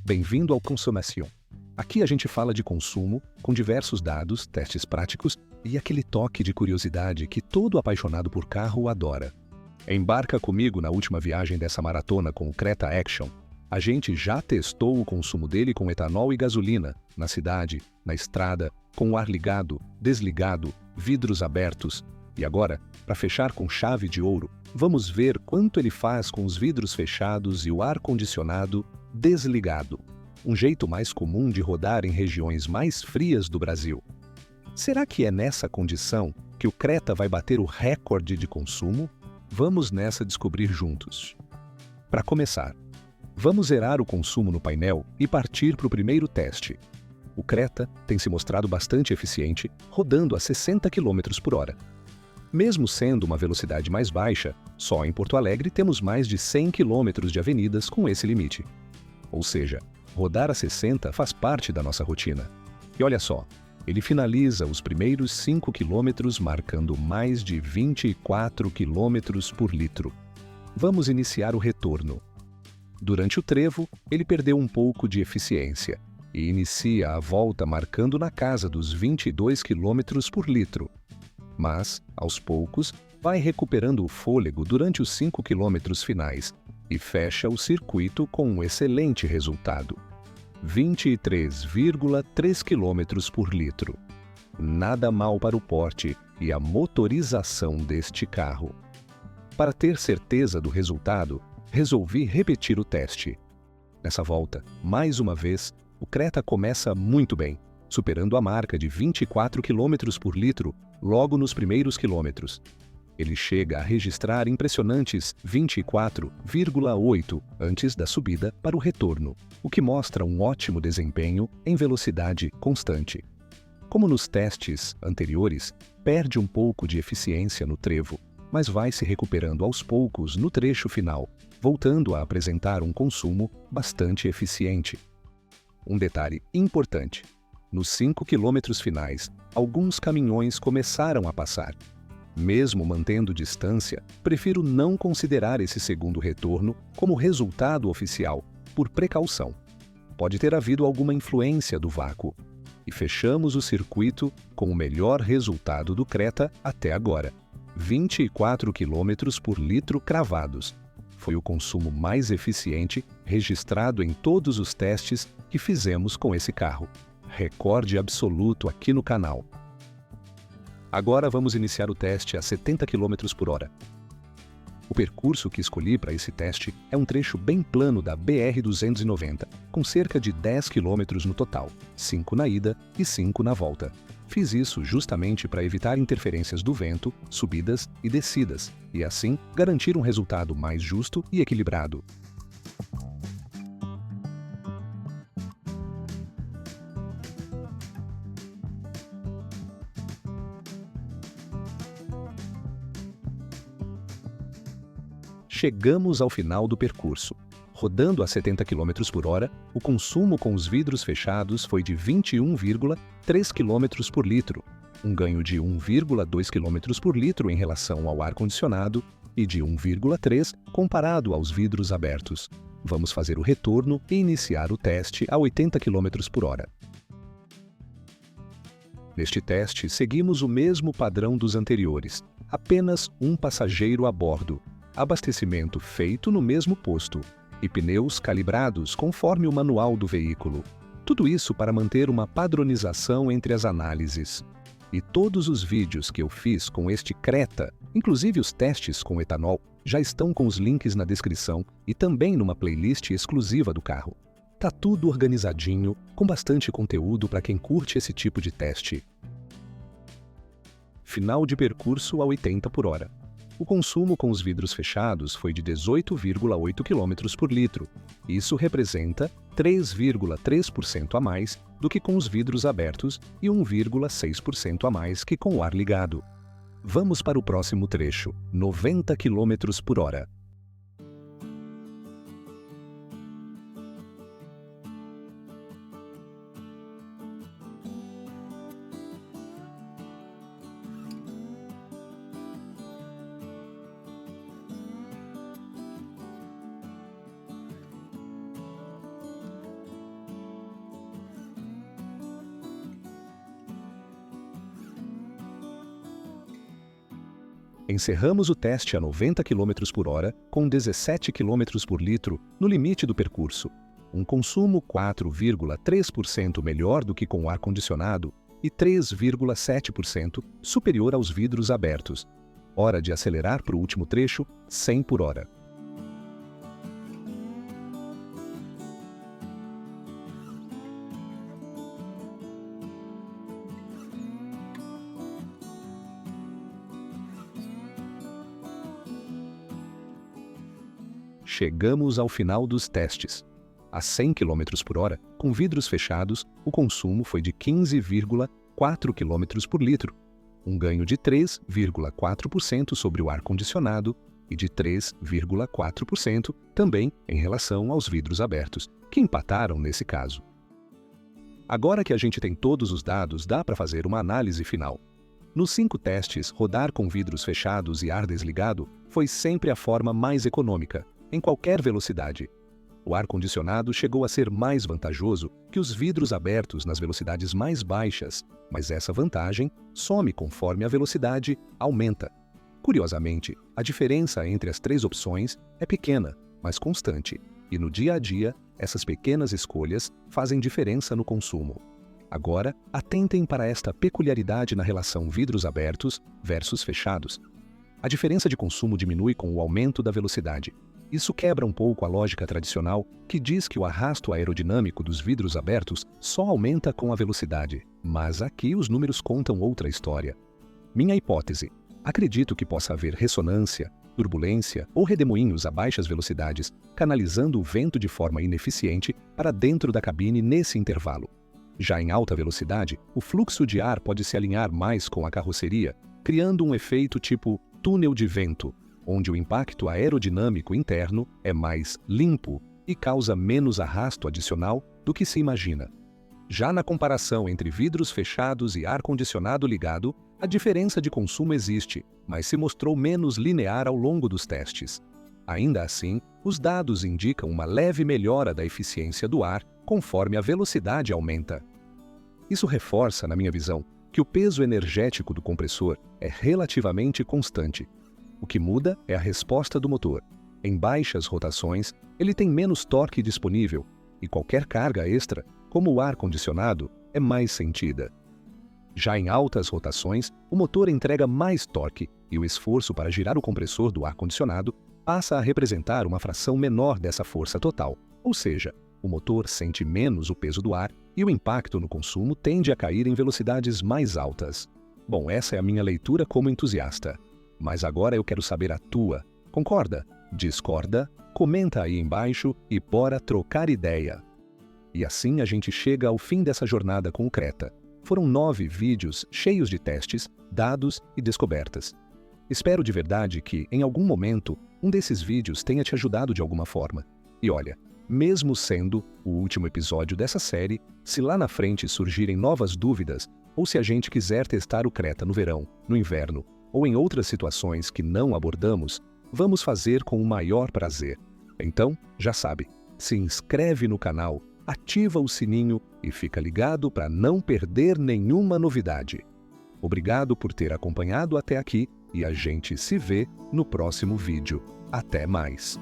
Bem-vindo ao Consommation. Aqui a gente fala de consumo, com diversos dados, testes práticos e aquele toque de curiosidade que todo apaixonado por carro adora. Embarca comigo na última viagem dessa maratona com o Creta Action. A gente já testou o consumo dele com etanol e gasolina, na cidade, na estrada, com o ar ligado, desligado, vidros abertos. E agora, para fechar com chave de ouro, vamos ver quanto ele faz com os vidros fechados e o ar-condicionado desligado. Um jeito mais comum de rodar em regiões mais frias do Brasil. Será que é nessa condição que o Creta vai bater o recorde de consumo? Vamos nessa descobrir juntos. Para começar, vamos zerar o consumo no painel e partir para o primeiro teste. O Creta tem se mostrado bastante eficiente, rodando a 60 km por hora. Mesmo sendo uma velocidade mais baixa, só em Porto Alegre temos mais de 100 km de avenidas com esse limite. Ou seja, rodar a 60 faz parte da nossa rotina. E olha só, ele finaliza os primeiros 5 km marcando mais de 24 km por litro. Vamos iniciar o retorno. Durante o trevo, ele perdeu um pouco de eficiência e inicia a volta marcando na casa dos 22 km por litro. Mas, aos poucos, vai recuperando o fôlego durante os 5 km finais e fecha o circuito com um excelente resultado. 23,3 km por litro. Nada mal para o porte e a motorização deste carro. Para ter certeza do resultado, resolvi repetir o teste. Nessa volta, mais uma vez, o Creta começa muito bem, superando a marca de 24 km por litro logo nos primeiros quilômetros. Ele chega a registrar impressionantes 24,8 antes da subida para o retorno, o que mostra um ótimo desempenho em velocidade constante. Como nos testes anteriores, perde um pouco de eficiência no trevo, mas vai se recuperando aos poucos no trecho final, voltando a apresentar um consumo bastante eficiente. Um detalhe importante: nos 5 quilômetros finais, alguns caminhões começaram a passar. Mesmo mantendo distância, prefiro não considerar esse segundo retorno como resultado oficial, por precaução. Pode ter havido alguma influência do vácuo. E fechamos o circuito com o melhor resultado do Creta até agora: 24 km por litro cravados. Foi o consumo mais eficiente registrado em todos os testes que fizemos com esse carro. Recorde absoluto aqui no canal. Agora vamos iniciar o teste a 70 km por hora. O percurso que escolhi para esse teste é um trecho bem plano da BR-290, com cerca de 10 km no total, 5 na ida e 5 na volta. Fiz isso justamente para evitar interferências do vento, subidas e descidas, e assim garantir um resultado mais justo e equilibrado. Chegamos ao final do percurso. Rodando a 70 km por hora, o consumo com os vidros fechados foi de 21,3 km por litro, um ganho de 1,2 km por litro em relação ao ar-condicionado e de 1,3 comparado aos vidros abertos. Vamos fazer o retorno e iniciar o teste a 80 km por hora. Neste teste, seguimos o mesmo padrão dos anteriores, apenas um passageiro a bordo. Abastecimento feito no mesmo posto e pneus calibrados conforme o manual do veículo. Tudo isso para manter uma padronização entre as análises. E todos os vídeos que eu fiz com este Creta, inclusive os testes com etanol, já estão com os links na descrição e também numa playlist exclusiva do carro. Tá tudo organizadinho, com bastante conteúdo para quem curte esse tipo de teste. Final de percurso a 80 por hora. O consumo com os vidros fechados foi de 18,8 km por litro. Isso representa 3,3% a mais do que com os vidros abertos e 1,6% a mais que com o ar ligado. Vamos para o próximo trecho, 90 km por hora. Encerramos o teste a 90 km por hora com 17 km por litro no limite do percurso, um consumo 4,3% melhor do que com o ar-condicionado e 3,7% superior aos vidros abertos. Hora de acelerar para o último trecho, 100 por hora. Chegamos ao final dos testes. A 100 km por hora, com vidros fechados, o consumo foi de 15,4 km por litro, um ganho de 3,4% sobre o ar-condicionado e de 3,4% também em relação aos vidros abertos, que empataram nesse caso. Agora que a gente tem todos os dados, dá para fazer uma análise final. Nos 5 testes, rodar com vidros fechados e ar desligado foi sempre a forma mais econômica, em qualquer velocidade. O ar-condicionado chegou a ser mais vantajoso que os vidros abertos nas velocidades mais baixas, mas essa vantagem some conforme a velocidade aumenta. Curiosamente, a diferença entre as 3 opções é pequena, mas constante, e no dia a dia, essas pequenas escolhas fazem diferença no consumo. Agora, atentem para esta peculiaridade na relação vidros abertos versus fechados. A diferença de consumo diminui com o aumento da velocidade. Isso quebra um pouco a lógica tradicional que diz que o arrasto aerodinâmico dos vidros abertos só aumenta com a velocidade. Mas aqui os números contam outra história. Minha hipótese: acredito que possa haver ressonância, turbulência ou redemoinhos a baixas velocidades, canalizando o vento de forma ineficiente para dentro da cabine nesse intervalo. Já em alta velocidade, o fluxo de ar pode se alinhar mais com a carroceria, criando um efeito tipo túnel de vento, onde o impacto aerodinâmico interno é mais limpo e causa menos arrasto adicional do que se imagina. Já na comparação entre vidros fechados e ar-condicionado ligado, a diferença de consumo existe, mas se mostrou menos linear ao longo dos testes. Ainda assim, os dados indicam uma leve melhora da eficiência do ar conforme a velocidade aumenta. Isso reforça, na minha visão, que o peso energético do compressor é relativamente constante. O que muda é a resposta do motor. Em baixas rotações, ele tem menos torque disponível, e qualquer carga extra, como o ar-condicionado, é mais sentida. Já em altas rotações, o motor entrega mais torque, e o esforço para girar o compressor do ar-condicionado passa a representar uma fração menor dessa força total, ou seja, o motor sente menos o peso do ar e o impacto no consumo tende a cair em velocidades mais altas. Bom, essa é a minha leitura como entusiasta. Mas agora eu quero saber a tua. Concorda? Discorda? Comenta aí embaixo e bora trocar ideia. E assim a gente chega ao fim dessa jornada com o Creta. Foram 9 vídeos cheios de testes, dados e descobertas. Espero de verdade que, em algum momento, um desses vídeos tenha te ajudado de alguma forma. E olha, mesmo sendo o último episódio dessa série, se lá na frente surgirem novas dúvidas, ou se a gente quiser testar o Creta no verão, no inverno, ou em outras situações que não abordamos, vamos fazer com o maior prazer. Então, já sabe, se inscreve no canal, ativa o sininho e fica ligado para não perder nenhuma novidade. Obrigado por ter acompanhado até aqui e a gente se vê no próximo vídeo. Até mais!